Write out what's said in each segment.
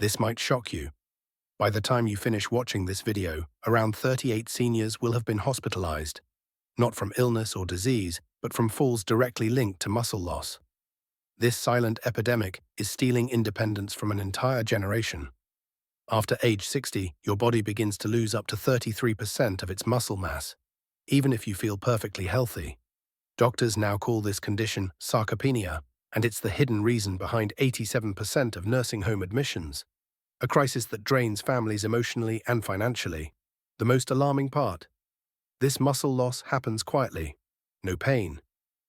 This might shock you. By the time you finish watching this video, around 38 seniors will have been hospitalized, not from illness or disease, but from falls directly linked to muscle loss. This silent epidemic is stealing independence from an entire generation. After age 60, your body begins to lose up to 33% of its muscle mass, even if you feel perfectly healthy. Doctors now call this condition sarcopenia, and it's the hidden reason behind 87% of nursing home admissions, a crisis that drains families emotionally and financially. The most alarming part: this muscle loss happens quietly. No pain,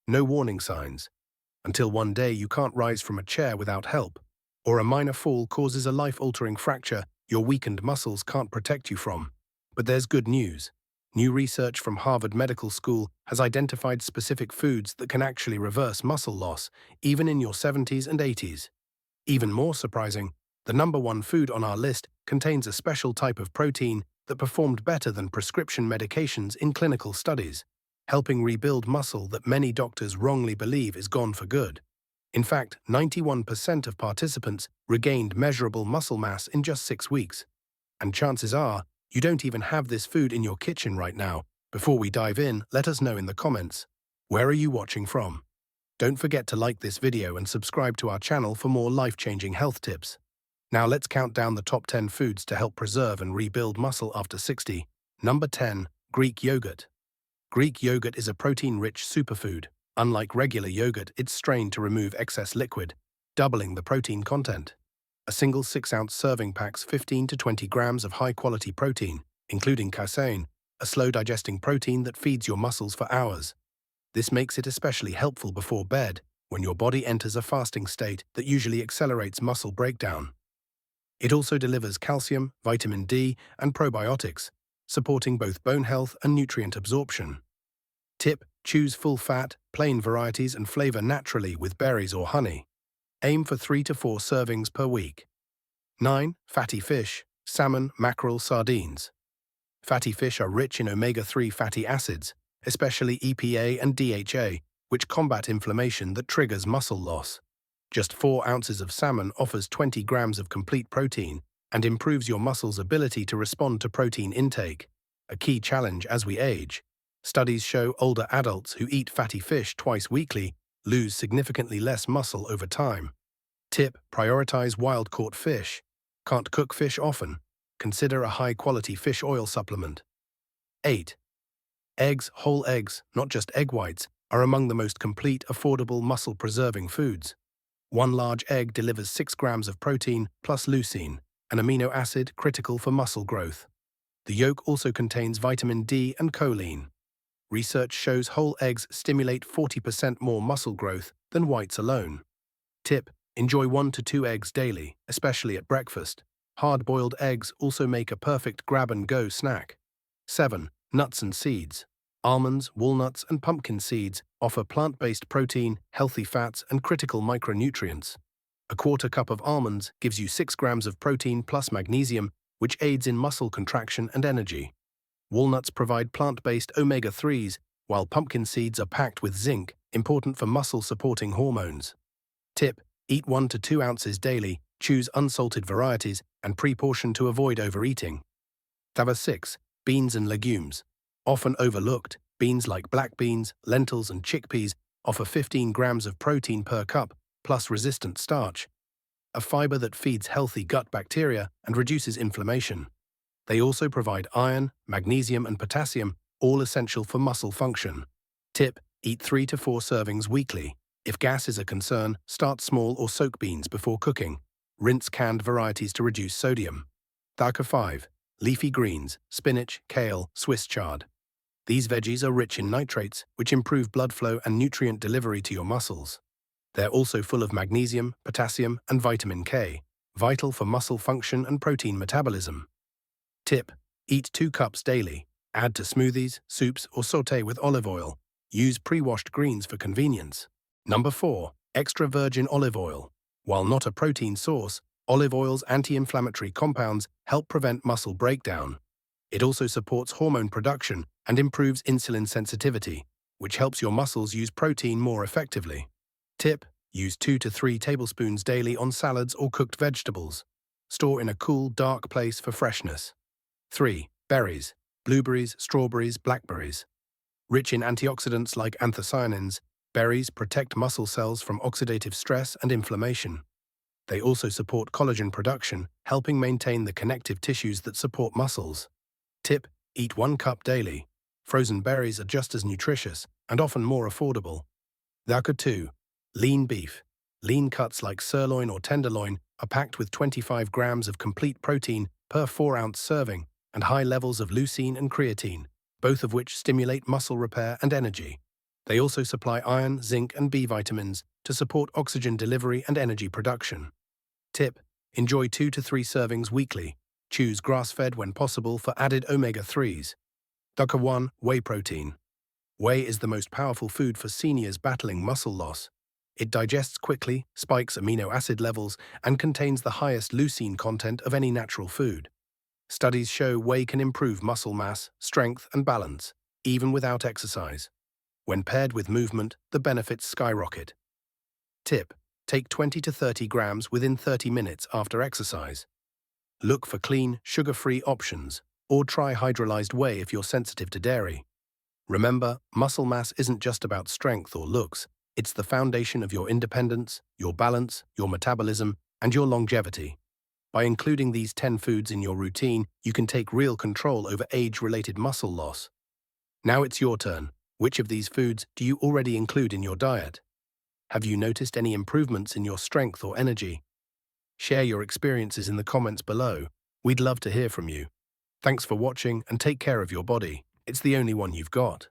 no warning signs, until one day you can't rise from a chair without help, or a minor fall causes a life-altering fracture your weakened muscles can't protect you from. But there's good news. New research from Harvard Medical School has identified specific foods that can actually reverse muscle loss, even in your 70s and 80s. Even more surprising, the #1 food on our list contains a special type of protein that performed better than prescription medications in clinical studies, helping rebuild muscle that many doctors wrongly believe is gone for good. In fact, 91% of participants regained measurable muscle mass in just 6 weeks. And chances are, you don't even have this food in your kitchen right now. Before we dive in, let us know in the comments, where are you watching from? Don't forget to like this video and subscribe to our channel for more life-changing health tips. Now let's count down the top 10 foods to help preserve and rebuild muscle after 60. Number 10. Greek yogurt. Greek yogurt is a protein-rich superfood. Unlike regular yogurt, it's strained to remove excess liquid, doubling the protein content. A single 6-ounce serving packs 15 to 20 grams of high-quality protein, including casein, a slow-digesting protein that feeds your muscles for hours. This makes it especially helpful before bed, when your body enters a fasting state that usually accelerates muscle breakdown. It also delivers calcium, vitamin D, and probiotics, supporting both bone health and nutrient absorption. Tip: choose full-fat, plain varieties and flavor naturally with berries or honey. Aim for 3 to 4 servings per week. 9. Fatty fish, salmon, mackerel, sardines. Fatty fish are rich in omega-3 fatty acids, especially EPA and DHA, which combat inflammation that triggers muscle loss. Just 4 ounces of salmon offers 20 grams of complete protein and improves your muscle's ability to respond to protein intake, a key challenge as we age. Studies show older adults who eat fatty fish twice weekly lose significantly less muscle over time. Tip: prioritize wild-caught fish. Can't cook fish often? Consider a high-quality fish oil supplement. 8. Eggs. Whole eggs, not just egg whites, are among the most complete, affordable, muscle-preserving foods. One large egg delivers 6 grams of protein plus leucine, an amino acid critical for muscle growth. The yolk also contains vitamin D and choline. Research shows whole eggs stimulate 40% more muscle growth than whites alone. Tip: enjoy 1 to 2 eggs daily, especially at breakfast. Hard-boiled eggs also make a perfect grab-and-go snack. 7. Nuts and seeds. Almonds, walnuts, and pumpkin seeds offer plant-based protein, healthy fats, and critical micronutrients. A quarter cup of almonds gives you 6 grams of protein plus magnesium, which aids in muscle contraction and energy. Walnuts provide plant-based omega-3s, while pumpkin seeds are packed with zinc, important for muscle-supporting hormones. Tip: eat 1 to 2 ounces daily, choose unsalted varieties, and pre-portion to avoid overeating. Number 6. Beans and legumes. Often overlooked, beans like black beans, lentils, and chickpeas offer 15 grams of protein per cup, plus resistant starch, a fiber that feeds healthy gut bacteria and reduces inflammation. They also provide iron, magnesium, and potassium, all essential for muscle function. Tip: eat 3 to 4 servings weekly. If gas is a concern, start small or soak beans before cooking. Rinse canned varieties to reduce sodium. Number 5. Leafy greens, spinach, kale, Swiss chard. These veggies are rich in nitrates, which improve blood flow and nutrient delivery to your muscles. They're also full of magnesium, potassium, and vitamin K, vital for muscle function and protein metabolism. Tip: eat 2 cups daily. Add to smoothies, soups, or sauté with olive oil. Use pre-washed greens for convenience. Number 4. Extra virgin olive oil. While not a protein source, olive oil's anti-inflammatory compounds help prevent muscle breakdown. It also supports hormone production and improves insulin sensitivity, which helps your muscles use protein more effectively. Tip: use 2 to 3 tablespoons daily on salads or cooked vegetables. Store in a cool, dark place for freshness. 3. Berries. Blueberries, strawberries, blackberries. Rich in antioxidants like anthocyanins, berries protect muscle cells from oxidative stress and inflammation. They also support collagen production, helping maintain the connective tissues that support muscles. Tip: eat 1 cup daily. Frozen berries are just as nutritious and often more affordable. 2. Lean beef. Lean cuts like sirloin or tenderloin are packed with 25 grams of complete protein per 4-ounce serving and high levels of leucine and creatine, both of which stimulate muscle repair and energy. They also supply iron, zinc, and B vitamins to support oxygen delivery and energy production. Tip: enjoy 2 to 3 servings weekly. Choose grass-fed when possible for added omega-3s. 1. Whey protein. Whey is the most powerful food for seniors battling muscle loss. It digests quickly, spikes amino acid levels, and contains the highest leucine content of any natural food. Studies show whey can improve muscle mass, strength, and balance, even without exercise. When paired with movement, the benefits skyrocket. Tip: take 20 to 30 grams within 30 minutes after exercise. Look for clean, sugar-free options, or try hydrolyzed whey if you're sensitive to dairy. Remember, muscle mass isn't just about strength or looks, it's the foundation of your independence, your balance, your metabolism, and your longevity. By including these 10 foods in your routine, you can take real control over age-related muscle loss. Now it's your turn. Which of these foods do you already include in your diet? Have you noticed any improvements in your strength or energy? Share your experiences in the comments below. We'd love to hear from you. Thanks for watching and take care of your body. It's the only one you've got.